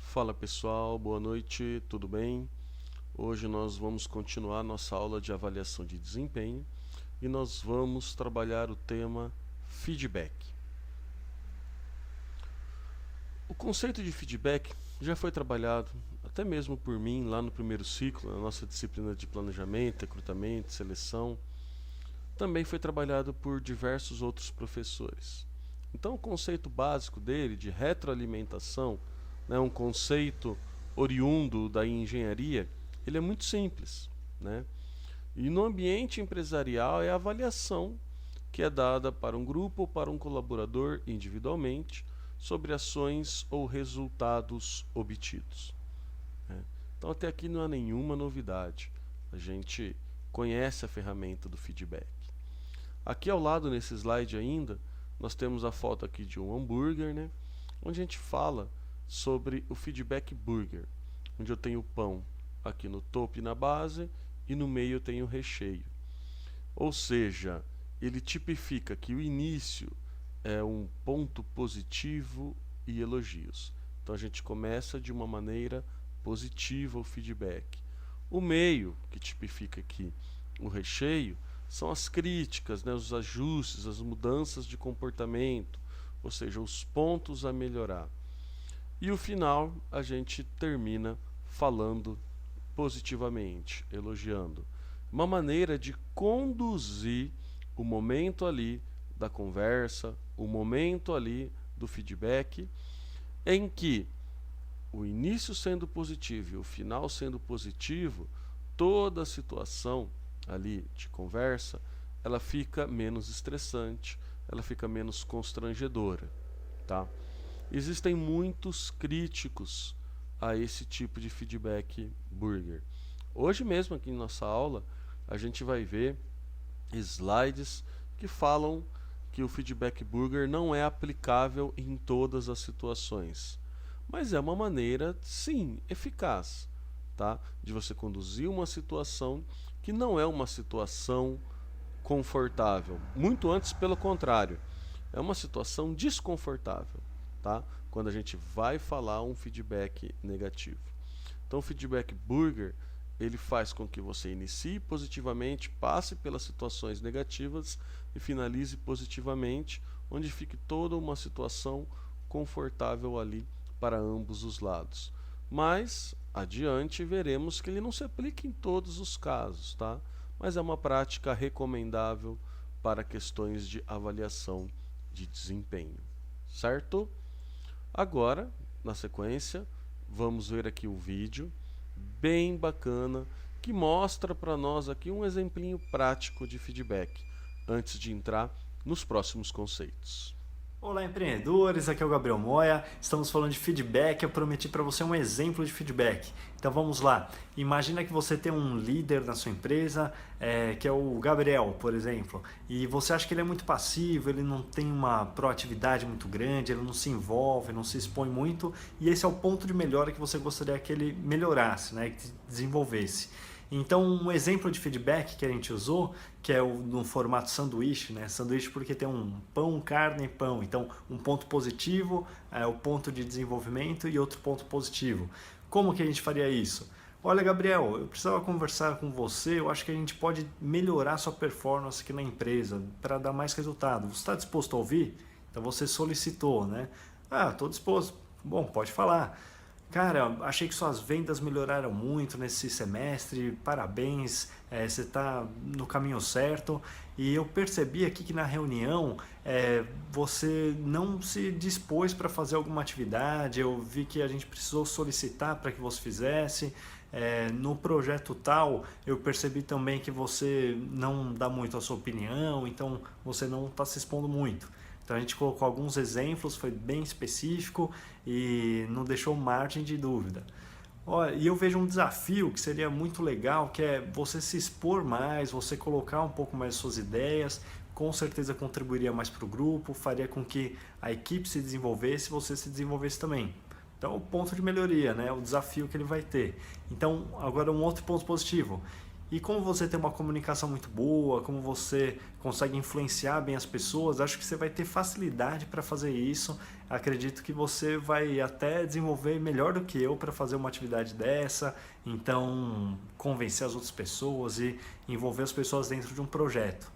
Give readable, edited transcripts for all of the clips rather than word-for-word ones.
Fala pessoal, boa noite, tudo bem? Hoje nós vamos continuar nossa aula de avaliação de desempenho e nós vamos trabalhar o tema feedback. O conceito de feedback já foi trabalhado até mesmo por mim lá no primeiro ciclo, na nossa disciplina de planejamento, recrutamento, seleção. Também foi trabalhado por diversos outros professores. Então o conceito básico dele de retroalimentação, um conceito oriundo da engenharia, ele é muito simples, né? E no ambiente empresarial é a avaliação que é dada para um grupo ou para um colaborador individualmente sobre ações ou resultados obtidos, né? Então até aqui não há nenhuma novidade. A gente conhece a ferramenta do feedback. Aqui ao lado nesse slide ainda, nós temos a foto aqui de um hambúrguer, né? Onde a gente fala sobre o feedback burger, onde eu tenho o pão aqui no topo e na base e no meio eu tenho o recheio. Ou seja, ele tipifica que o início é um ponto positivo e elogios. Então a gente começa de uma maneira positiva o feedback. O meio, que tipifica aqui o recheio, são as críticas, né, os ajustes, as mudanças de comportamento, ou seja, os pontos a melhorar. E o final a gente termina falando positivamente, elogiando. Uma maneira de conduzir o momento ali da conversa, o momento ali do feedback, em que o início sendo positivo e o final sendo positivo, toda a situação ali de conversa, ela fica menos estressante, ela fica menos constrangedora, tá? Existem muitos críticos a esse tipo de feedback burger. Hoje mesmo aqui em nossa aula, a gente vai ver slides que falam que o feedback burger não é aplicável em todas as situações, mas é uma maneira, sim, eficaz, tá? De você conduzir uma situação que não é uma situação confortável. Muito antes, pelo contrário, é uma situação desconfortável, tá? Quando a gente vai falar um feedback negativo. Então, o feedback burger, ele faz com que você inicie positivamente, passe pelas situações negativas e finalize positivamente, onde fique toda uma situação confortável ali para ambos os lados. Mas adiante veremos que ele não se aplica em todos os casos, tá? Mas é uma prática recomendável para questões de avaliação de desempenho, certo? Agora, na sequência, vamos ver aqui o vídeo bem bacana que mostra para nós aqui um exemplinho prático de feedback antes de entrar nos próximos conceitos. Olá, empreendedores, aqui é o Gabriel Moya, estamos falando de feedback, eu prometi para você um exemplo de feedback. Então vamos lá, imagina que você tem um líder na sua empresa, que é o Gabriel, por exemplo, e você acha que ele é muito passivo, ele não tem uma proatividade muito grande, ele não se envolve, não se expõe muito, e esse é o ponto de melhora que você gostaria que ele melhorasse, né, que desenvolvesse. Então, um exemplo de feedback que a gente usou, que é no formato sanduíche, né? Sanduíche porque tem um pão, carne e pão. Então, um ponto positivo é o ponto de desenvolvimento e outro ponto positivo. Como que a gente faria isso? Olha, Gabriel, eu precisava conversar com você, eu acho que a gente pode melhorar sua performance aqui na empresa para dar mais resultado. Você está disposto a ouvir? Então, você solicitou, né? Ah, estou disposto. Bom, pode falar. Cara, achei que suas vendas melhoraram muito nesse semestre, parabéns, você está no caminho certo. E eu percebi aqui que na reunião você não se dispôs para fazer alguma atividade, eu vi que a gente precisou solicitar para que você fizesse. No projeto tal, eu percebi também que você não dá muito a sua opinião, então você não está se expondo muito. Então a gente colocou alguns exemplos, foi bem específico e não deixou margem de dúvida. Olha, e eu vejo um desafio que seria muito legal, que é você se expor mais, você colocar um pouco mais suas ideias, com certeza contribuiria mais para o grupo, faria com que a equipe se desenvolvesse e você se desenvolvesse também. Então, o ponto de melhoria, né? O desafio que ele vai ter. Então, agora um outro ponto positivo. E como você tem uma comunicação muito boa, como você consegue influenciar bem as pessoas, acho que você vai ter facilidade para fazer isso. Acredito que você vai até desenvolver melhor do que eu para fazer uma atividade dessa. Então, convencer as outras pessoas e envolver as pessoas dentro de um projeto.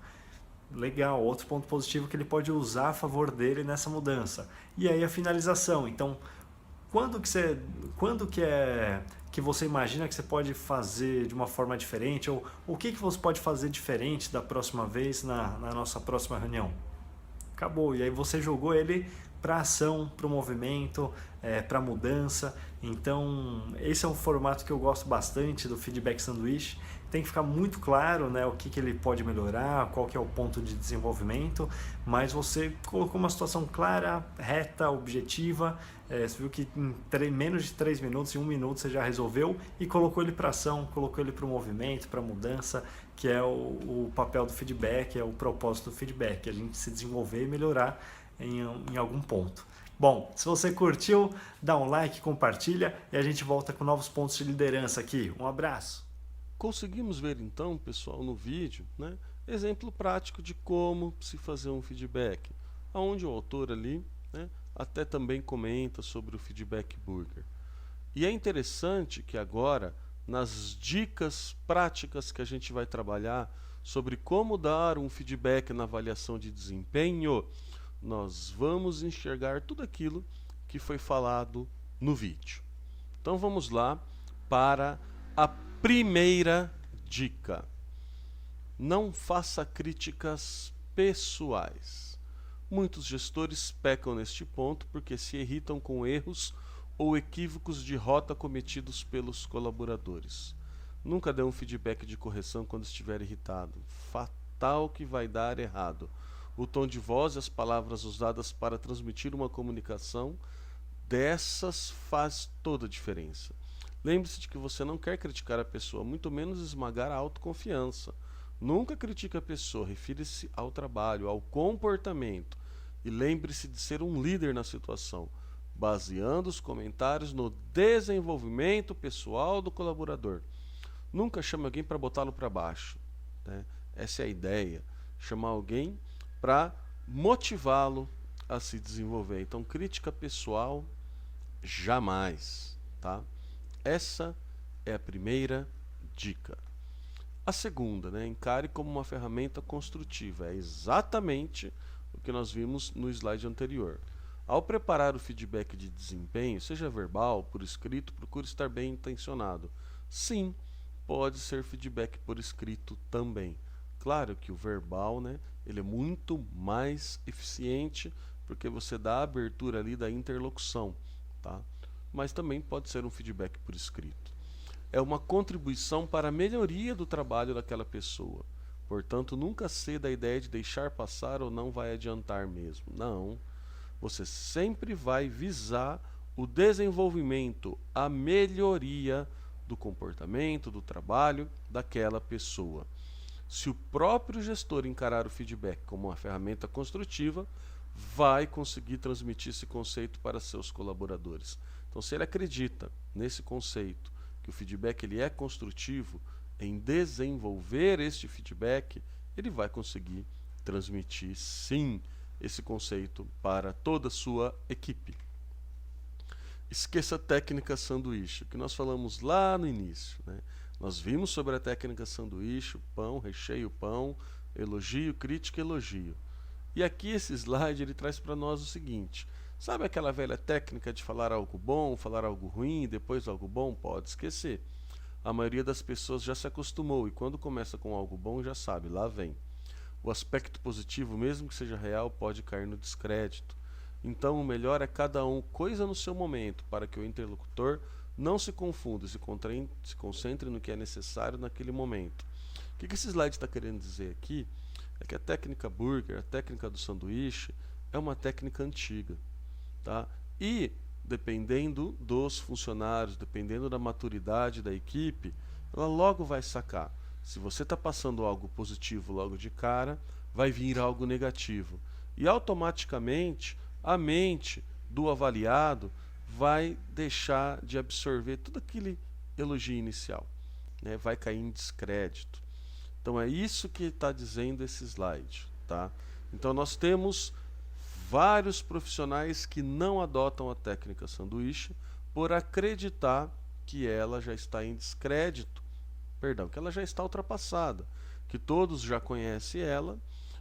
Legal, outro ponto positivo que ele pode usar a favor dele nessa mudança. E aí a finalização. Então, quando que é que você imagina que você pode fazer de uma forma diferente, ou o que você pode fazer diferente da próxima vez na nossa próxima reunião? Acabou. E aí você jogou ele para ação, para o movimento, para mudança. Então, esse é um formato que eu gosto bastante do feedback sanduíche. Tem que ficar muito claro, né, o que ele pode melhorar, qual que é o ponto de desenvolvimento, mas você colocou uma situação clara, reta, objetiva, você viu que em menos de 3 minutos, em 1 minuto você já resolveu e colocou ele para ação, colocou ele para o movimento, para mudança, que é o papel do feedback, é o propósito do feedback, a gente se desenvolver e melhorar em algum ponto. Bom, se você curtiu, dá um like, compartilha e a gente volta com novos pontos de liderança aqui. Um abraço! Conseguimos ver então, pessoal, no vídeo, né, exemplo prático de como se fazer um feedback, onde o autor ali, né, até também comenta sobre o feedback burger. E é interessante que agora, nas dicas práticas que a gente vai trabalhar sobre como dar um feedback na avaliação de desempenho, nós vamos enxergar tudo aquilo que foi falado no vídeo. Então vamos lá para a primeira dica: não faça críticas pessoais. Muitos gestores pecam neste ponto porque se irritam com erros ou equívocos de rota cometidos pelos colaboradores. Nunca dê um feedback de correção quando estiver irritado. Fatal que vai dar errado. O tom de voz e as palavras usadas para transmitir uma comunicação dessas faz toda a diferença. Lembre-se de que você não quer criticar a pessoa, muito menos esmagar a autoconfiança. Nunca critique a pessoa, refira-se ao trabalho, ao comportamento. E lembre-se de ser um líder na situação, baseando os comentários no desenvolvimento pessoal do colaborador. Nunca chame alguém para botá-lo para baixo, né? Essa é a ideia, chamar alguém para motivá-lo a se desenvolver. Então, crítica pessoal, jamais, tá? Essa é a primeira dica. A segunda, né, encare como uma ferramenta construtiva. É exatamente o que nós vimos no slide anterior. Ao preparar o feedback de desempenho, seja verbal, por escrito, procure estar bem intencionado. Sim, pode ser feedback por escrito também. Claro que o verbal, né, ele é muito mais eficiente porque você dá a abertura ali da interlocução, tá? Mas também pode ser um feedback por escrito. É uma contribuição para a melhoria do trabalho daquela pessoa. Portanto, nunca ceda a ideia de deixar passar ou não vai adiantar mesmo. Não. Você sempre vai visar o desenvolvimento, a melhoria do comportamento, do trabalho daquela pessoa. Se o próprio gestor encarar o feedback como uma ferramenta construtiva, vai conseguir transmitir esse conceito para seus colaboradores. Então, se ele acredita nesse conceito, que o feedback ele é construtivo, em desenvolver este feedback, ele vai conseguir transmitir, sim, esse conceito para toda a sua equipe. Esqueça a técnica sanduíche, que nós falamos lá no início, né? Nós vimos sobre a técnica sanduíche, pão, recheio, pão, elogio, crítica, elogio. E aqui esse slide ele traz para nós o seguinte: sabe aquela velha técnica de falar algo bom, falar algo ruim e depois algo bom? Pode esquecer. A maioria das pessoas já se acostumou e quando começa com algo bom já sabe, lá vem. O aspecto positivo, mesmo que seja real, pode cair no descrédito. Então o melhor é cada um coisa no seu momento, para que o interlocutor não se confunda e se concentre no que é necessário naquele momento. O que esse slide está querendo dizer aqui é que a técnica burger, a técnica do sanduíche, é uma técnica antiga, tá? E dependendo dos funcionários, dependendo da maturidade da equipe, ela logo vai sacar. Se você está passando algo positivo logo de cara, vai vir algo negativo. E automaticamente a mente do avaliado vai deixar de absorver todo aquele elogio inicial. né, vai cair em descrédito. Então é isso que está dizendo esse slide, tá? Então nós temos vários profissionais que não adotam a técnica sanduíche por acreditar que ela já está em descrédito, perdão, que ela já está ultrapassada, que todos já conhecem ela,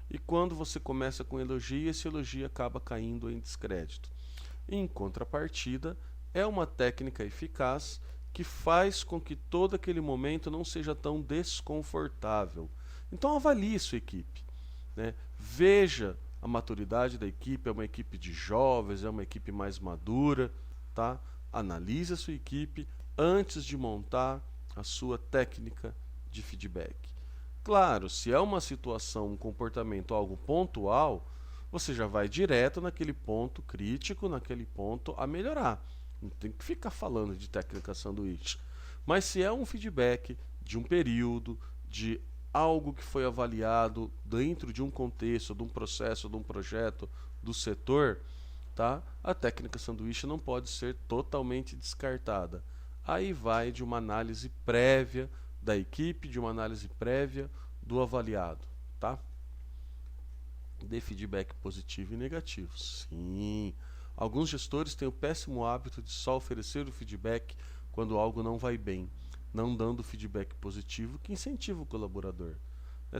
e quando você começa com elogio, esse elogio acaba caindo em descrédito. Em contrapartida, é uma técnica eficaz que faz com que todo aquele momento não seja tão desconfortável. Então avalie sua equipe, né? Veja a maturidade da equipe, é uma equipe de jovens, é uma equipe mais madura, tá? Analise a sua equipe antes de montar a sua técnica de feedback. Claro, se é uma situação, um comportamento, algo pontual, você já vai direto naquele ponto crítico, naquele ponto a melhorar. Não tem que ficar falando de técnica sanduíche. Mas se é um feedback de um período, de algo que foi avaliado dentro de um contexto, de um processo, de um projeto, do setor, tá? A técnica sanduíche não pode ser totalmente descartada. Aí vai de uma análise prévia da equipe, de uma análise prévia do avaliado, tá? De feedback positivo e negativo. Sim. Alguns gestores têm o péssimo hábito de só oferecer o feedback quando algo não vai bem, não dando feedback positivo que incentiva o colaborador.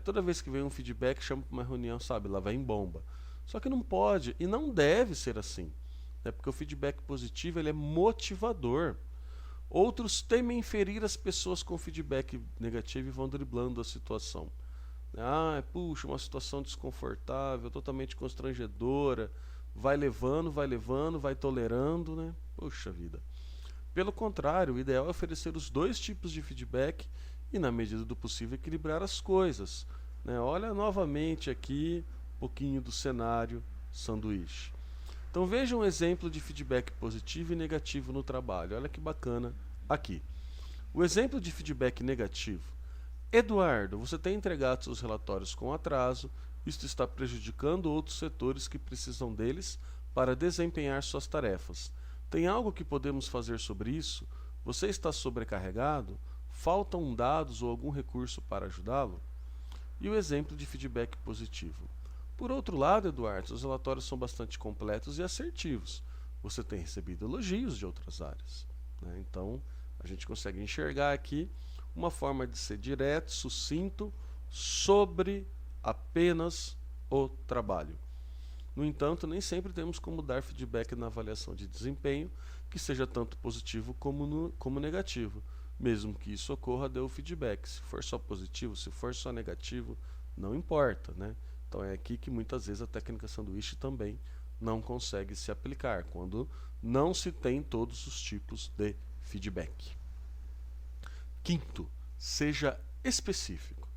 Toda vez que vem um feedback, chama para uma reunião, sabe, lá vai em bomba. Só que não pode e não deve ser assim, porque o feedback positivo ele é motivador. Outros temem ferir as pessoas com feedback negativo e vão driblando a situação. Puxa, uma situação desconfortável, totalmente constrangedora, vai levando, vai tolerando, né? Poxa vida. Pelo contrário, o ideal é oferecer os dois tipos de feedback e, na medida do possível, equilibrar as coisas, né? Olha novamente aqui um pouquinho do cenário sanduíche. Então veja um exemplo de feedback positivo e negativo no trabalho. Olha que bacana aqui. O exemplo de feedback negativo. Eduardo, você tem entregado seus relatórios com atraso, isto está prejudicando outros setores que precisam deles para desempenhar suas tarefas. Tem algo que podemos fazer sobre isso? Você está sobrecarregado? Faltam dados ou algum recurso para ajudá-lo? E o exemplo de feedback positivo. Por outro lado, Eduardo, os relatórios são bastante completos e assertivos. Você tem recebido elogios de outras áreas, né? Então, a gente consegue enxergar aqui uma forma de ser direto, sucinto, sobre apenas o trabalho. No entanto, nem sempre temos como dar feedback na avaliação de desempenho que seja tanto positivo como negativo. Mesmo que isso ocorra, dê o feedback. Se for só positivo, se for só negativo, não importa, né? Então é aqui que muitas vezes a técnica sanduíche também não consegue se aplicar, quando não se tem todos os tipos de feedback. Quinto, seja específico.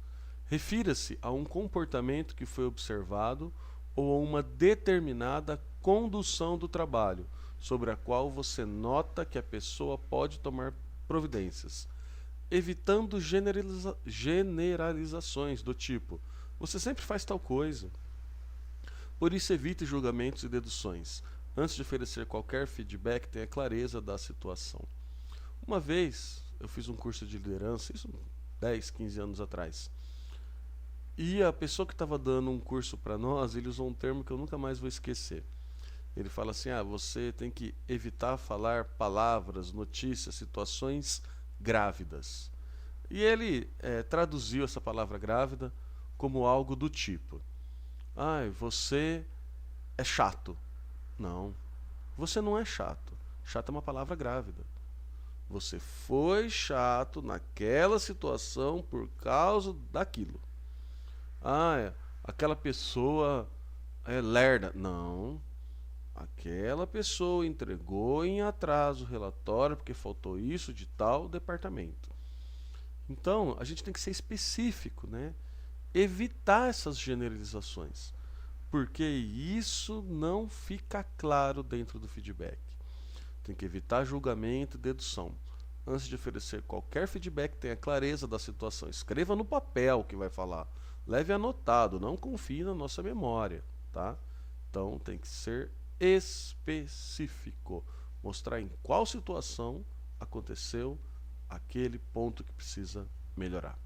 Refira-se a um comportamento que foi observado ou a uma determinada condução do trabalho, sobre a qual você nota que a pessoa pode tomar providências, evitando generalizações do tipo: você sempre faz tal coisa. Por isso, evite julgamentos e deduções. Antes de oferecer qualquer feedback, tenha clareza da situação. Uma vez, eu fiz um curso de liderança, isso 10, 15 anos atrás. E a pessoa que estava dando um curso para nós, ele usou um termo que eu nunca mais vou esquecer. Ele fala assim: você tem que evitar falar palavras, notícias, situações grávidas. E ele traduziu essa palavra grávida como algo do tipo: você é chato. Não, você não é chato. Chato é uma palavra grávida. Você foi chato naquela situação por causa daquilo. Aquela pessoa é lerda. Não, aquela pessoa entregou em atraso o relatório porque faltou isso de tal departamento. Então, a gente tem que ser específico, né? Evitar essas generalizações, porque isso não fica claro dentro do feedback. Tem que evitar julgamento e dedução. Antes de oferecer qualquer feedback, tenha clareza da situação. Escreva no papel o que vai falar. Leve anotado, não confie na nossa memória, tá? Então tem que ser específico. Mostrar em qual situação aconteceu aquele ponto que precisa melhorar.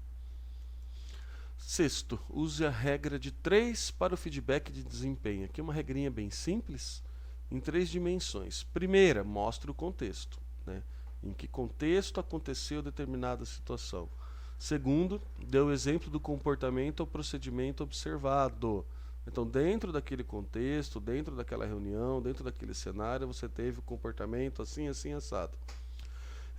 Sexto, use a regra de 3 para o feedback de desempenho. Aqui é uma regrinha bem simples, em 3 dimensões. Primeira, mostre o contexto, né? Em que contexto aconteceu determinada situação. Segundo, dê o exemplo do comportamento ou procedimento observado. Então, dentro daquele contexto, dentro daquela reunião, dentro daquele cenário, você teve o comportamento assim, assim, assado.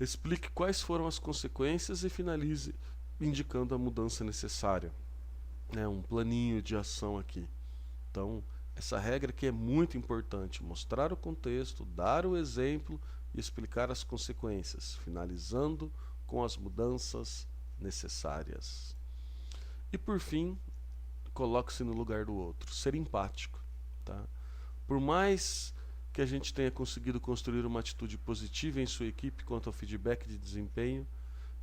Explique quais foram as consequências e finalize indicando a mudança necessária. Um planinho de ação aqui. Então, essa regra aqui é muito importante. Mostrar o contexto, dar o exemplo e explicar as consequências, finalizando com as mudanças necessárias. E por fim, coloque-se no lugar do outro. Ser empático. Tá? Por mais que a gente tenha conseguido construir uma atitude positiva em sua equipe quanto ao feedback de desempenho,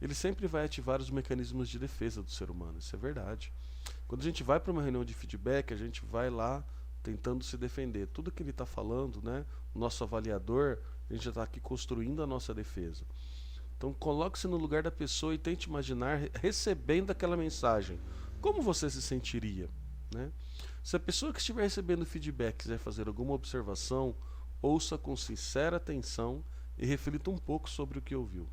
ele sempre vai ativar os mecanismos de defesa do ser humano. Isso é verdade. Quando a gente vai para uma reunião de feedback, a gente vai lá tentando se defender. Tudo que ele está falando, né, o nosso avaliador, a gente já está aqui construindo a nossa defesa. Então coloque-se no lugar da pessoa e tente imaginar recebendo aquela mensagem. Como você se sentiria? Né? Se a pessoa que estiver recebendo feedback quiser fazer alguma observação, ouça com sincera atenção e reflita um pouco sobre o que ouviu.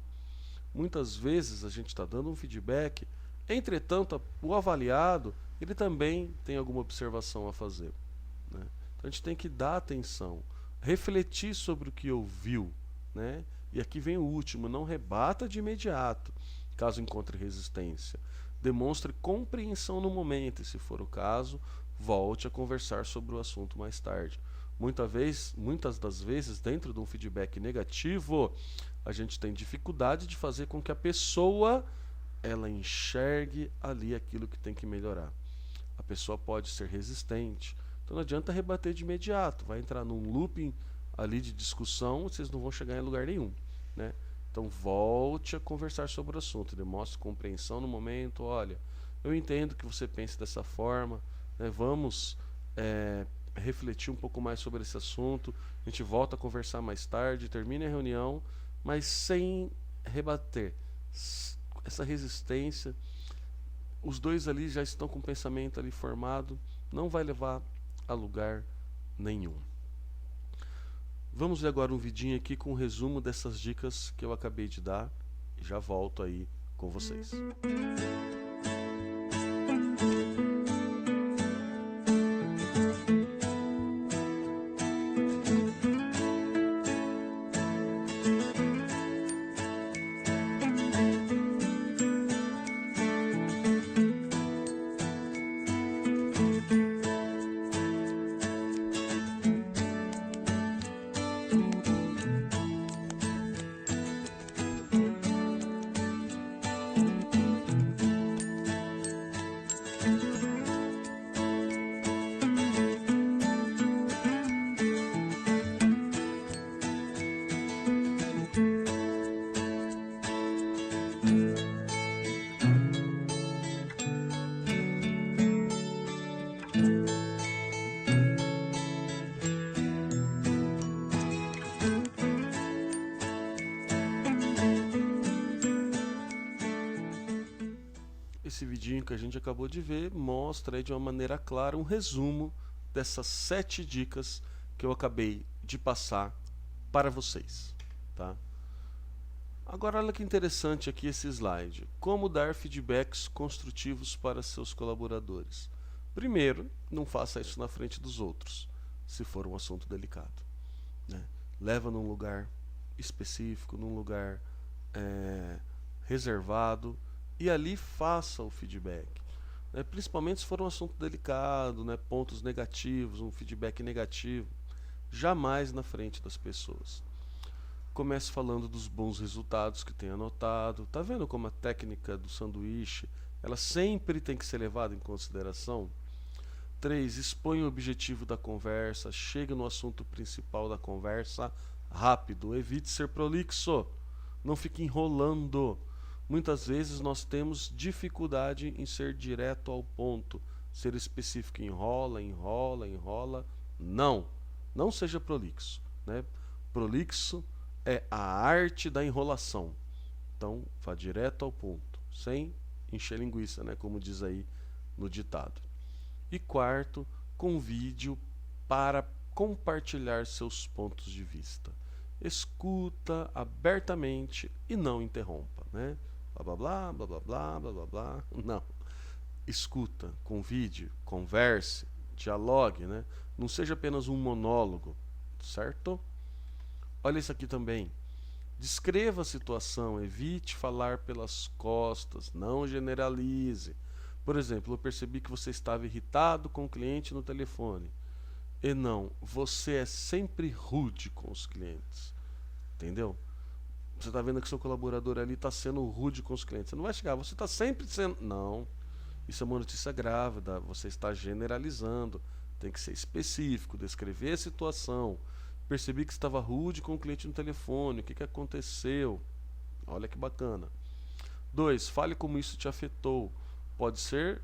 Muitas vezes a gente está dando um feedback, entretanto o avaliado ele também tem alguma observação a fazer. Né? Então a gente tem que dar atenção, refletir sobre o que ouviu. Né? E aqui vem o último, não rebata de imediato, caso encontre resistência. Demonstre compreensão no momento e, se for o caso, volte a conversar sobre o assunto mais tarde. Muitas das vezes, dentro de um feedback negativo, a gente tem dificuldade de fazer com que a pessoa ela enxergue ali aquilo que tem que melhorar. A pessoa pode ser resistente, então não adianta rebater de imediato, vai entrar num looping ali de discussão, vocês não vão chegar em lugar nenhum. Né? Então volte a conversar sobre o assunto, demonstre compreensão no momento. Olha, eu entendo que você pense dessa forma, né? Vamos refletir um pouco mais sobre esse assunto, a gente volta a conversar mais tarde, termine a reunião, mas sem rebater. Essa resistência, os dois ali já estão com o pensamento ali formado, não vai levar a lugar nenhum. Vamos ver agora um vidinho aqui com um resumo dessas dicas que eu acabei de dar e já volto aí com vocês. Esse vidinho que a gente acabou de ver mostra aí de uma maneira clara um resumo dessas 7 dicas que eu acabei de passar para vocês. Tá? Agora olha que interessante aqui esse slide. Como dar feedbacks construtivos para seus colaboradores. Primeiro, não faça isso na frente dos outros, se for um assunto delicado. Né? Leva num lugar específico, num lugar reservado, e ali faça o feedback. Né? Principalmente se for um assunto delicado, né? Pontos negativos, um feedback negativo. Jamais na frente das pessoas. Comece falando dos bons resultados que tem anotado. Tá vendo como a técnica do sanduíche ela sempre tem que ser levada em consideração? 3. Exponha o objetivo da conversa. Chegue no assunto principal da conversa rápido. Evite ser prolixo. Não fique enrolando. Muitas vezes nós temos dificuldade em ser direto ao ponto, ser específico. Enrola, enrola, enrola. Não seja prolixo. Né? Prolixo é a arte da enrolação. Então, vá direto ao ponto, sem encher linguiça, né, como diz aí no ditado. E quarto, convide-o para compartilhar seus pontos de vista. Escuta abertamente e não interrompa, né? Blá blá blá blá blá blá blá blá. Não. Escuta, convide, converse, dialogue, né? Não seja apenas um monólogo, certo? Olha isso aqui também. Descreva a situação, evite falar pelas costas, não generalize. Por exemplo, eu percebi que você estava irritado com o cliente no telefone. E não, você é sempre rude com os clientes. Entendeu? Você está vendo que seu colaborador ali está sendo rude com os clientes. Você não vai chegar, você está sempre sendo. Não, isso é uma notícia grávida, você está generalizando. Tem que ser específico, descrever a situação. Percebi que estava rude com o cliente no telefone, o que, que aconteceu? Olha que bacana. 2. Fale como isso te afetou. Pode ser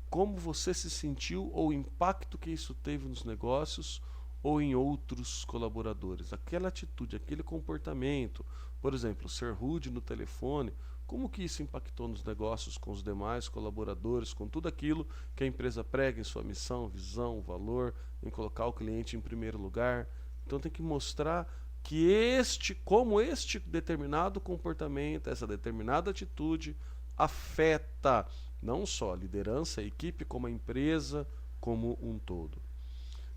como você se sentiu ou o impacto que isso teve nos negócios ou em outros colaboradores. Aquela atitude, aquele comportamento, por exemplo, ser rude no telefone, como que isso impactou nos negócios com os demais colaboradores, com tudo aquilo que a empresa prega em sua missão, visão, valor, em colocar o cliente em primeiro lugar. Então tem que mostrar que como este determinado comportamento, essa determinada atitude afeta não só a liderança, a equipe, como a empresa como um todo.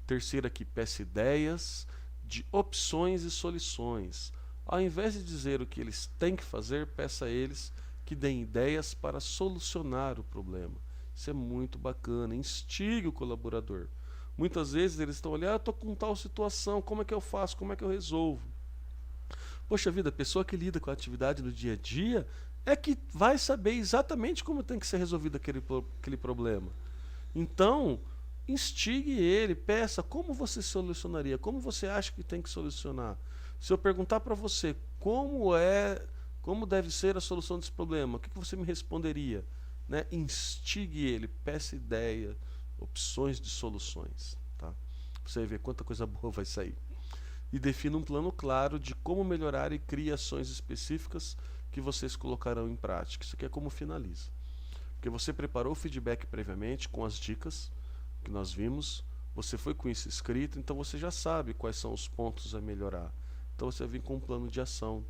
Terceiro aqui, peça ideias de opções e soluções. Ao invés de dizer o que eles têm que fazer, peça a eles que deem ideias para solucionar o problema. Isso é muito bacana. Instigue o colaborador. Muitas vezes eles estão olhando, estou com tal situação, como é que eu faço, como é que eu resolvo? Poxa vida, a pessoa que lida com a atividade no dia a dia é que vai saber exatamente como tem que ser resolvido aquele problema. Então, instigue ele, peça como você solucionaria, como você acha que tem que solucionar. Se eu perguntar para você como deve ser a solução desse problema, o que você me responderia? Né? Instigue ele, peça ideia, opções de soluções. Tá? Você vai ver quanta coisa boa vai sair. E defina um plano claro de como melhorar e crie ações específicas que vocês colocarão em prática. Isso aqui é como finaliza. Porque você preparou o feedback previamente com as dicas que nós vimos, você foi com isso escrito, então você já sabe quais são os pontos a melhorar. Então você vem com um plano de ação.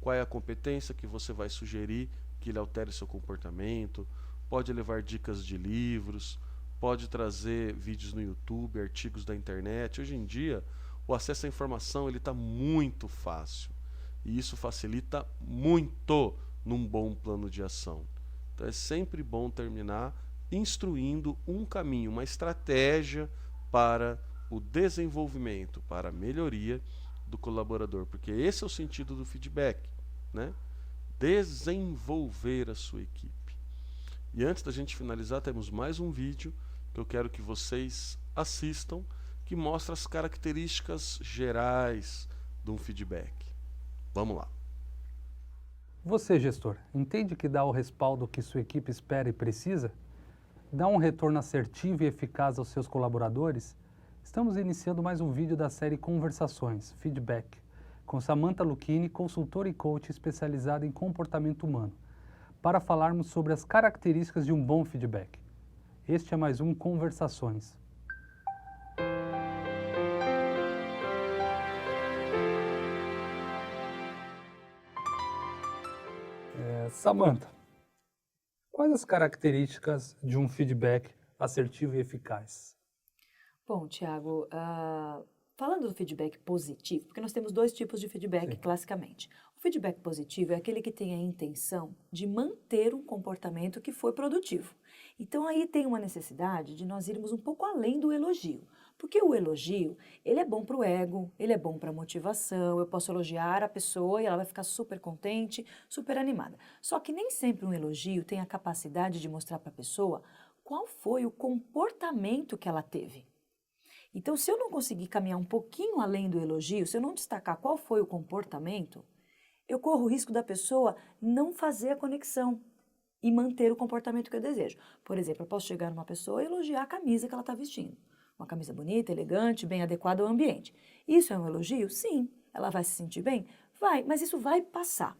Qual é a competência que você vai sugerir que ele altere seu comportamento? Pode levar dicas de livros, pode trazer vídeos no YouTube, artigos da internet. Hoje em dia, o acesso à informação está muito fácil. E isso facilita muito num bom plano de ação. Então é sempre bom terminar instruindo um caminho, uma estratégia para o desenvolvimento, para a melhoria do colaborador, porque esse é o sentido do feedback, né? Desenvolver a sua equipe. E antes da gente finalizar, temos mais um vídeo que eu quero que vocês assistam, que mostra as características gerais de um feedback. Vamos lá. Você, gestor, entende que dá o respaldo que sua equipe espera e precisa? Dá um retorno assertivo e eficaz aos seus colaboradores? Estamos iniciando mais um vídeo da série Conversações, Feedback, com Samantha Lucchini, consultora e coach especializada em comportamento humano, para falarmos sobre as características de um bom feedback. Este é mais um Conversações. Samantha, quais as características de um feedback assertivo e eficaz? Bom, Tiago, falando do feedback positivo, porque nós temos dois tipos de feedback classicamente. O feedback positivo é aquele que tem a intenção de manter um comportamento que foi produtivo. Então aí tem uma necessidade de nós irmos um pouco além do elogio. Porque o elogio, ele é bom para o ego, ele é bom para a motivação, eu posso elogiar a pessoa e ela vai ficar super contente, super animada. Só que nem sempre um elogio tem a capacidade de mostrar para a pessoa qual foi o comportamento que ela teve. Então, se eu não conseguir caminhar um pouquinho além do elogio, se eu não destacar qual foi o comportamento, eu corro o risco da pessoa não fazer a conexão e manter o comportamento que eu desejo. Por exemplo, eu posso chegar numa pessoa e elogiar a camisa que ela está vestindo. Uma camisa bonita, elegante, bem adequada ao ambiente. Isso é um elogio? Sim. Ela vai se sentir bem? Vai, mas isso vai passar.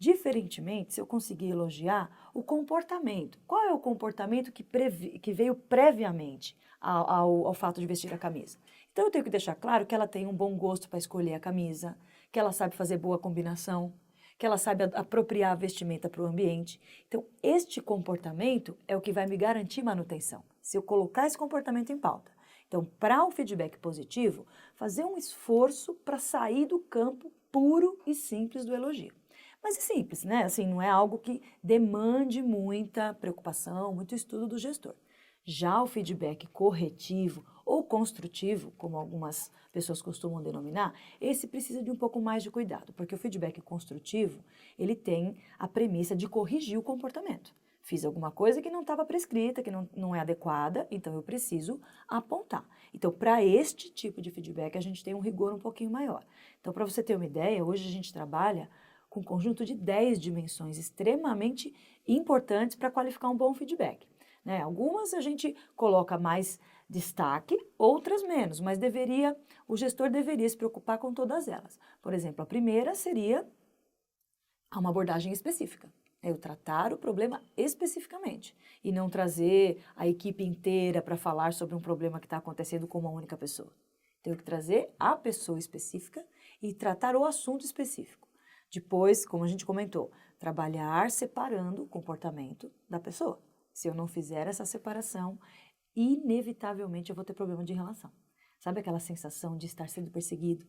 Diferentemente, se eu conseguir elogiar o comportamento. Qual é o comportamento que veio previamente ao fato de vestir a camisa? Então, eu tenho que deixar claro que ela tem um bom gosto para escolher a camisa, que ela sabe fazer boa combinação, que ela sabe apropriar a vestimenta para o ambiente. Então, este comportamento é o que vai me garantir manutenção, se eu colocar esse comportamento em pauta. Então, para o feedback positivo, fazer um esforço para sair do campo puro e simples do elogio. Mas é simples, né? Assim, não é algo que demande muita preocupação, muito estudo do gestor. Já o feedback corretivo ou construtivo, como algumas pessoas costumam denominar, esse precisa de um pouco mais de cuidado, porque o feedback construtivo, ele tem a premissa de corrigir o comportamento. Fiz alguma coisa que não estava prescrita, que não é adequada, então eu preciso apontar. Então, para este tipo de feedback, a gente tem um rigor um pouquinho maior. Então, para você ter uma ideia, hoje a gente trabalha com um conjunto de 10 dimensões extremamente importantes para qualificar um bom feedback. Né? Algumas a gente coloca mais destaque, outras menos, mas o gestor deveria se preocupar com todas elas. Por exemplo, a primeira seria uma abordagem específica. É eu tratar o problema especificamente e não trazer a equipe inteira para falar sobre um problema que está acontecendo com uma única pessoa. Tenho que trazer a pessoa específica e tratar o assunto específico. Depois, como a gente comentou, trabalhar separando o comportamento da pessoa. Se eu não fizer essa separação, inevitavelmente eu vou ter problema de relação. Sabe aquela sensação de estar sendo perseguido?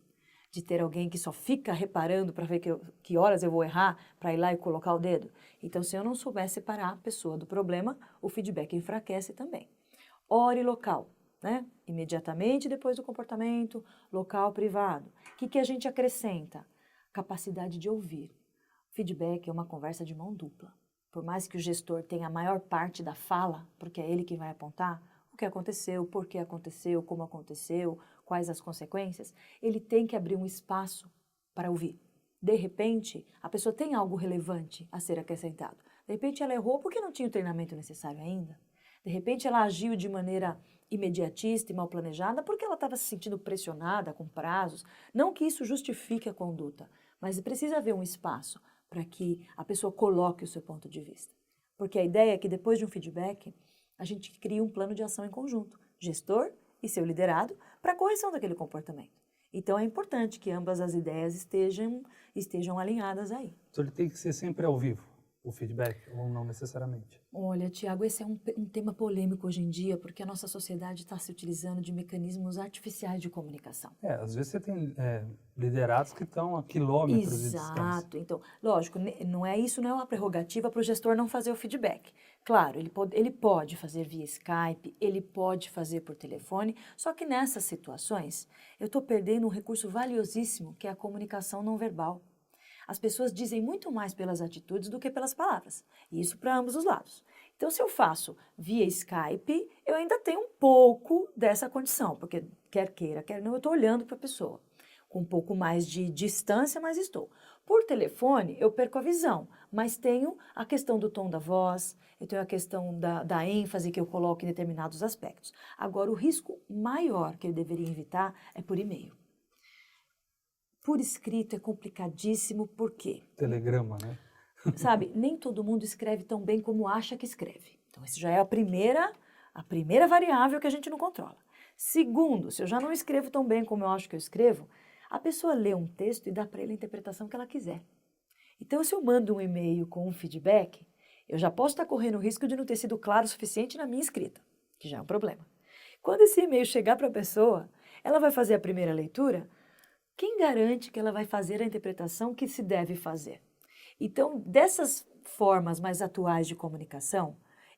De ter alguém que só fica reparando para ver que horas eu vou errar para ir lá e colocar o dedo? Então, se eu não souber separar a pessoa do problema, o feedback enfraquece também. Hora e local, né? Imediatamente depois do comportamento, local privado. O que a gente acrescenta? Capacidade de ouvir. Feedback é uma conversa de mão dupla. Por mais que o gestor tenha a maior parte da fala, porque é ele que vai apontar o que aconteceu, por que aconteceu, como aconteceu, quais as consequências, ele tem que abrir um espaço para ouvir. De repente, a pessoa tem algo relevante a ser acrescentado. De repente, ela errou porque não tinha o treinamento necessário ainda. De repente, ela agiu de maneira imediatista e mal planejada porque ela estava se sentindo pressionada com prazos. Não que isso justifique a conduta, mas precisa haver um espaço para que a pessoa coloque o seu ponto de vista. Porque a ideia é que depois de um feedback, a gente cria um plano de ação em conjunto, gestor e seu liderado, para a correção daquele comportamento. Então é importante que ambas as ideias estejam alinhadas aí. Então ele tem que ser sempre ao vivo, o feedback, ou não necessariamente? Olha, Tiago, esse é um tema polêmico hoje em dia, porque a nossa sociedade está se utilizando de mecanismos artificiais de comunicação. Às vezes você tem liderados que estão a quilômetros de distância. Exato. Então, lógico, não é uma prerrogativa para o gestor não fazer o feedback. Claro, ele pode fazer via Skype, ele pode fazer por telefone, só que nessas situações eu estou perdendo um recurso valiosíssimo, que é a comunicação não verbal. As pessoas dizem muito mais pelas atitudes do que pelas palavras, e isso para ambos os lados. Então, se eu faço via Skype, eu ainda tenho um pouco dessa condição, porque quer queira, quer não, eu estou olhando para a pessoa. Com um pouco mais de distância, mas estou. Por telefone, eu perco a visão, mas tenho a questão do tom da voz, eu tenho a questão da ênfase que eu coloco em determinados aspectos. Agora, o risco maior que eu deveria evitar é por e-mail. Por escrito é complicadíssimo, por quê? Telegrama, né? Sabe, nem todo mundo escreve tão bem como acha que escreve. Então, essa já é a primeira variável que a gente não controla. Segundo, se eu já não escrevo tão bem como eu acho que eu escrevo, a pessoa lê um texto e dá para ele a interpretação que ela quiser. Então, se eu mando um e-mail com um feedback, eu já posso estar correndo o risco de não ter sido claro o suficiente na minha escrita, que já é um problema. Quando esse e-mail chegar para a pessoa, ela vai fazer a primeira leitura. Quem garante que ela vai fazer a interpretação que se deve fazer? Então, dessas formas mais atuais de comunicação,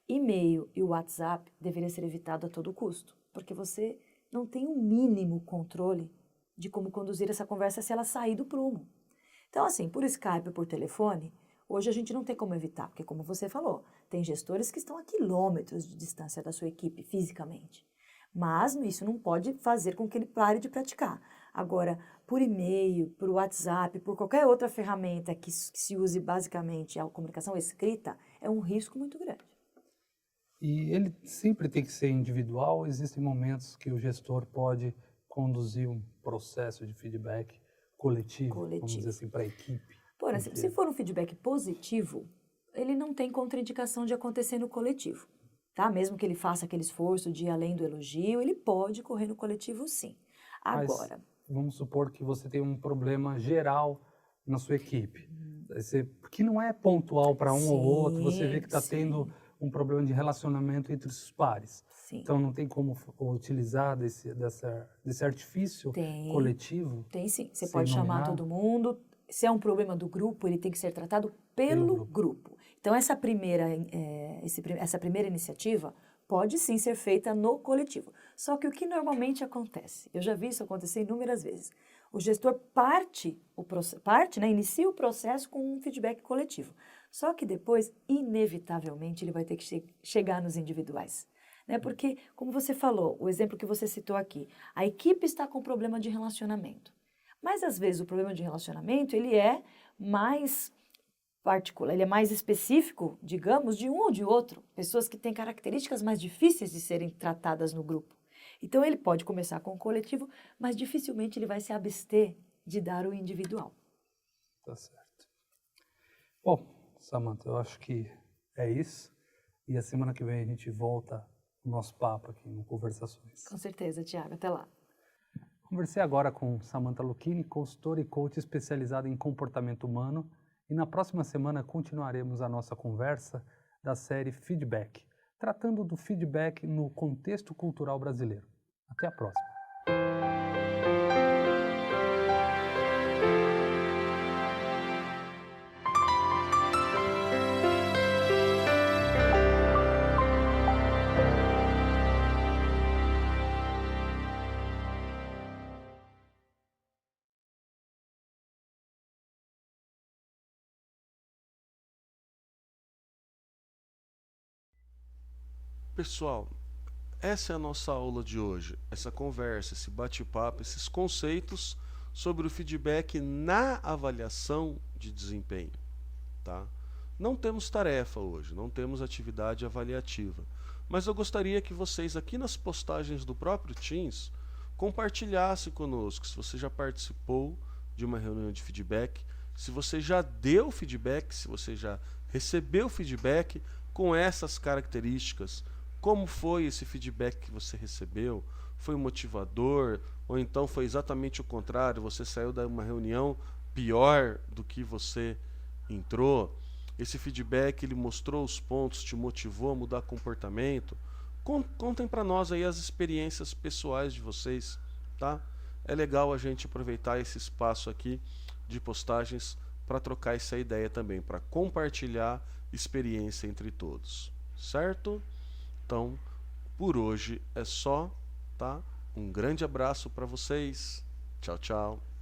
e-mail e WhatsApp deveria ser evitado a todo custo, porque você não tem um mínimo controle de como conduzir essa conversa se ela sair do prumo. Então, assim, por Skype, por telefone, hoje a gente não tem como evitar, porque como você falou, tem gestores que estão a quilômetros de distância da sua equipe fisicamente. Mas isso não pode fazer com que ele pare de praticar. Agora, por e-mail, por WhatsApp, por qualquer outra ferramenta que se use basicamente a comunicação escrita, é um risco muito grande. E ele sempre tem que ser individual, ou existem momentos que o gestor pode conduzir um processo de feedback coletivo. Vamos dizer assim, para a equipe? Por exemplo, se for um feedback positivo, ele não tem contraindicação de acontecer no coletivo, tá? Mesmo que ele faça aquele esforço de ir além do elogio, ele pode correr no coletivo, sim. Agora, vamos supor que você tem um problema geral na sua equipe, que não é pontual para um ou outro, você vê que está tendo um problema de relacionamento entre os pares. Sim. Então, não tem como utilizar desse artifício coletivo? Tem sim. Você pode chamar todo mundo. Se é um problema do grupo, ele tem que ser tratado pelo grupo. Então, essa primeira iniciativa pode sim ser feita no coletivo. Só que o que normalmente acontece, eu já vi isso acontecer inúmeras vezes, o gestor inicia o processo com um feedback coletivo. Só que depois, inevitavelmente, ele vai ter que chegar nos individuais. Né? Porque, como você falou, o exemplo que você citou aqui, a equipe está com problema de relacionamento. Mas, às vezes, o problema de relacionamento, ele é mais particular, ele é mais específico, digamos, de um ou de outro. Pessoas que têm características mais difíceis de serem tratadas no grupo. Então, ele pode começar com o coletivo, mas dificilmente ele vai se abster de dar o individual. Tá certo. Bom, Samantha, eu acho que é isso. E a semana que vem a gente volta o nosso papo aqui no Conversações. Com certeza, Tiago. Até lá. Conversei agora com Samantha Lucchini, consultora e coach especializada em comportamento humano. E na próxima semana continuaremos a nossa conversa da série Feedback, tratando do feedback no contexto cultural brasileiro. Até a próxima. Pessoal, essa é a nossa aula de hoje, essa conversa, esse bate-papo, esses conceitos sobre o feedback na avaliação de desempenho, tá? Não temos tarefa hoje, não temos atividade avaliativa, mas eu gostaria que vocês aqui nas postagens do próprio Teams compartilhassem conosco se você já participou de uma reunião de feedback, se você já deu feedback, se você já recebeu feedback com essas características. Como foi esse feedback que você recebeu? Foi motivador? Ou então foi exatamente o contrário? Você saiu de uma reunião pior do que você entrou? Esse feedback ele mostrou os pontos, te motivou a mudar comportamento? Contem para nós aí as experiências pessoais de vocês, tá? É legal a gente aproveitar esse espaço aqui de postagens para trocar essa ideia também, para compartilhar experiência entre todos, certo? Então, por hoje é só, tá? Um grande abraço para vocês. Tchau, tchau.